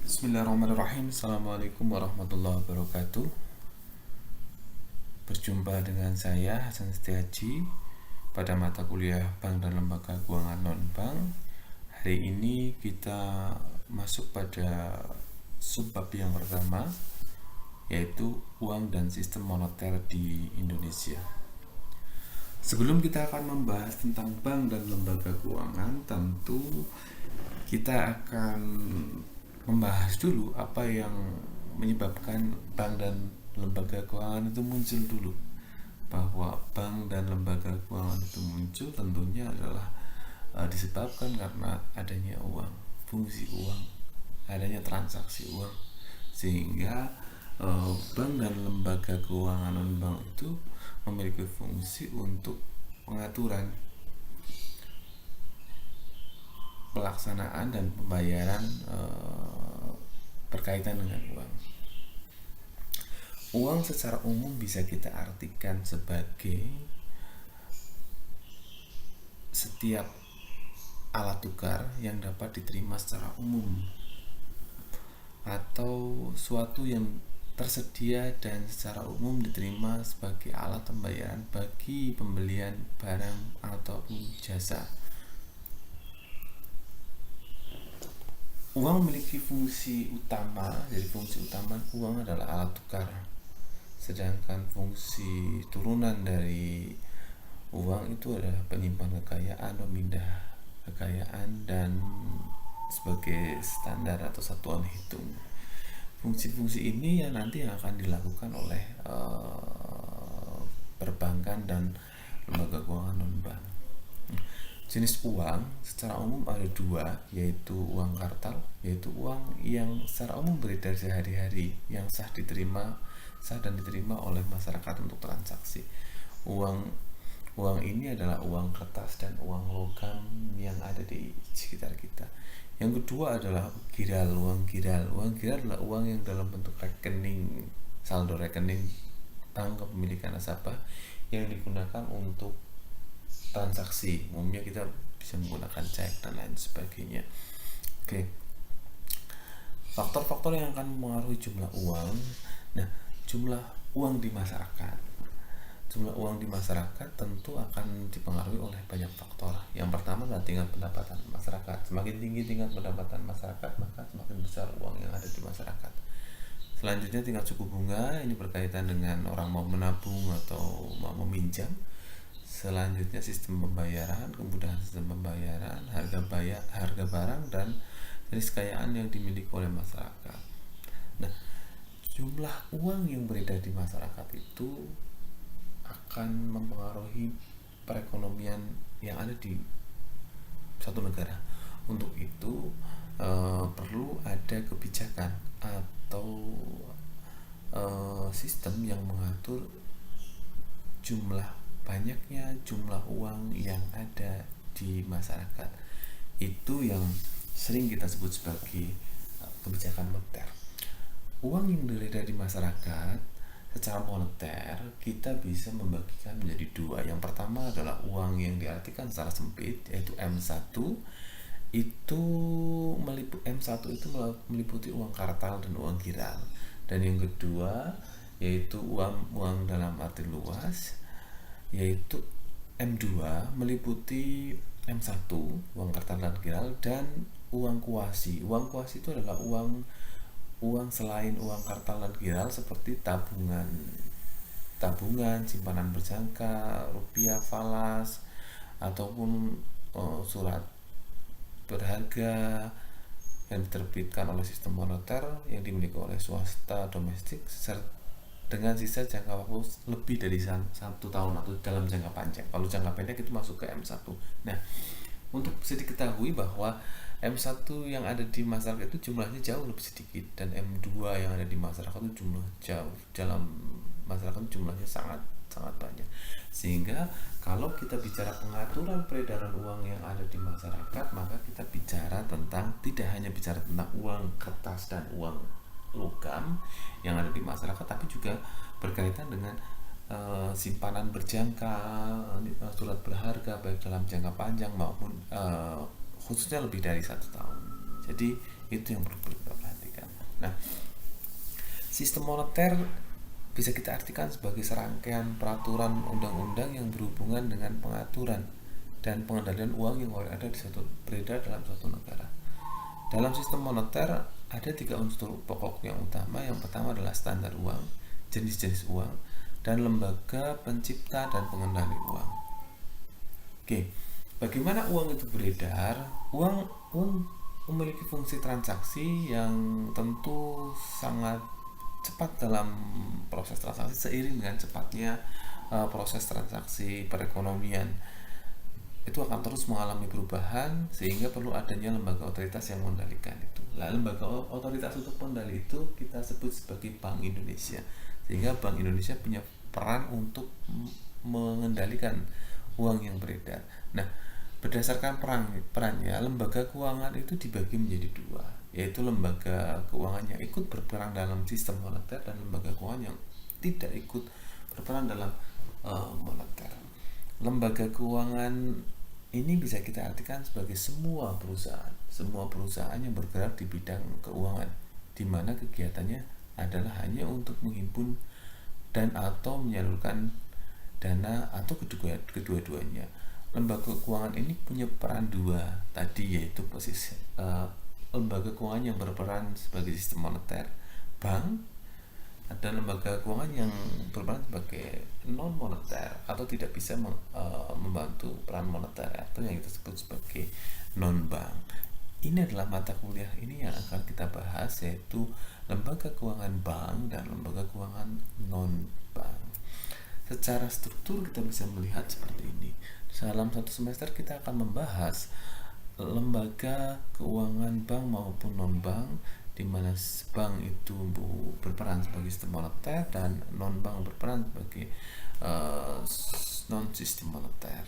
Bismillahirrahmanirrahim. Assalamualaikum warahmatullahi wabarakatuh. Berjumpa dengan saya Hasan Setiaji pada mata kuliah Bank dan Lembaga Keuangan Non-Bank. Hari ini kita masuk pada subbab yang pertama, yaitu uang dan sistem moneter di Indonesia. Sebelum kita akan membahas tentang bank dan lembaga keuangan, tentu kita akan membahas dulu apa yang menyebabkan bank dan lembaga keuangan itu muncul dulu. Bahwa bank dan lembaga keuangan itu muncul tentunya adalah disebabkan karena adanya uang, fungsi uang, adanya transaksi uang, sehingga bank dan lembaga keuangan non-bank itu memiliki fungsi untuk pengaturan, pelaksanaan dan pembayaran berkaitan dengan uang. Uang secara umum bisa kita artikan sebagai setiap alat tukar yang dapat diterima secara umum atau suatu yang tersedia dan secara umum diterima sebagai alat pembayaran bagi pembelian barang ataupun jasa. Uang memiliki fungsi utama, jadi fungsi utama uang adalah alat tukar. Sedangkan fungsi turunan dari uang itu adalah penyimpan kekayaan, pemindah kekayaan, dan sebagai standar atau satuan hitung. Fungsi-fungsi ini yang nanti akan dilakukan oleh perbankan dan lembaga keuangan non-bank. Jenis uang secara umum ada dua, yaitu uang kartal, yaitu uang yang secara umum beredar sehari-hari, yang sah dan diterima oleh masyarakat untuk transaksi. Uang ini adalah uang kertas dan uang logam yang ada di sekitar kita. Yang kedua adalah giral, uang giral. Uang giral adalah uang yang dalam bentuk rekening, saldo rekening bank kepemilikan nasabah yang digunakan untuk transaksi. Umumnya kita bisa menggunakan cek dan lain sebagainya. Oke. Faktor-faktor yang akan mempengaruhi jumlah uang. Nah, jumlah uang di masyarakat. Jumlah uang di masyarakat tentu akan dipengaruhi oleh banyak faktor. Yang pertama adalah tingkat pendapatan masyarakat. Semakin tinggi tingkat pendapatan masyarakat, maka semakin besar uang yang ada di masyarakat. Selanjutnya tingkat suku bunga, ini berkaitan dengan orang mau menabung atau mau meminjam. Selanjutnya sistem pembayaran, kemudahan sistem pembayaran, harga barang, dan jenis kekayaan yang dimiliki oleh masyarakat. Nah, jumlah uang yang beredar di masyarakat itu akan mempengaruhi perekonomian yang ada di satu negara. Untuk itu perlu ada kebijakan atau sistem yang mengatur banyaknya jumlah uang yang ada di masyarakat. Itu yang sering kita sebut sebagai kebijakan moneter. Uang yang beredar di masyarakat secara moneter kita bisa membagikan menjadi dua. Yang pertama adalah uang yang diartikan secara sempit, yaitu M1. M1 itu meliputi uang kartal dan uang giral. Dan yang kedua yaitu uang dalam arti luas, yaitu M2 meliputi M1, uang kartal dan giral, dan uang kuasi. Uang kuasi itu adalah uang selain uang kartal dan giral seperti tabungan, simpanan berjangka, rupiah falas, ataupun surat berharga yang diterbitkan oleh sistem moneter yang dimiliki oleh swasta domestik dengan sisa jangka waktu lebih dari 1 tahun atau dalam jangka panjang. Kalau jangka pendek itu masuk ke M1. Nah, untuk bisa diketahui bahwa M1 yang ada di masyarakat itu jumlahnya jauh lebih sedikit, dan M2 yang ada di masyarakat itu dalam masyarakat itu jumlahnya sangat banyak. Sehingga kalau kita bicara pengaturan peredaran uang yang ada di masyarakat, maka kita bicara tentang tidak hanya bicara tentang uang kertas dan uang logam yang ada di masyarakat, tapi juga berkaitan dengan simpanan berjangka, surat berharga baik dalam jangka panjang maupun khususnya lebih dari 1 tahun. Jadi itu yang perlu kita perhatikan. Nah, sistem moneter bisa kita artikan sebagai serangkaian peraturan undang-undang yang berhubungan dengan pengaturan dan pengendalian uang yang ada di beredar dalam suatu negara. Dalam sistem moneter ada 3 unsur pokok yang utama. Yang pertama adalah standar uang, jenis-jenis uang, dan lembaga pencipta dan pengendali uang. Oke, bagaimana uang itu beredar? Uang memiliki fungsi transaksi yang tentu sangat cepat dalam proses transaksi, seiring dengan cepatnya proses transaksi perekonomian itu akan terus mengalami perubahan, sehingga perlu adanya lembaga otoritas yang mengendalikan itu. Nah, lembaga otoritas untuk pengendali itu kita sebut sebagai Bank Indonesia, sehingga Bank Indonesia punya peran untuk mengendalikan uang yang beredar. Nah, berdasarkan perannya, lembaga keuangan itu dibagi menjadi 2, yaitu lembaga keuangan yang ikut berperan dalam sistem moneter dan lembaga keuangan yang tidak ikut berperan dalam moneter. Lembaga keuangan ini bisa kita artikan sebagai semua perusahaan yang bergerak di bidang keuangan, di mana kegiatannya adalah hanya untuk menghimpun dan atau menyalurkan dana atau kedua-duanya. Lembaga keuangan ini punya peran 2 tadi, yaitu posisi lembaga keuangan yang berperan sebagai sistem moneter, bank, ada lembaga keuangan yang berperan sebagai non moneter atau tidak bisa membantu peran moneter, atau yang kita sebut sebagai non bank. Ini adalah mata kuliah ini yang akan kita bahas, yaitu lembaga keuangan bank dan lembaga keuangan non bank. Secara struktur kita bisa melihat seperti ini. Dalam satu semester kita akan membahas lembaga keuangan bank maupun non bank, di mana bank itu berperan sebagai sistem moneter dan non bank berperan sebagai non sistem moneter.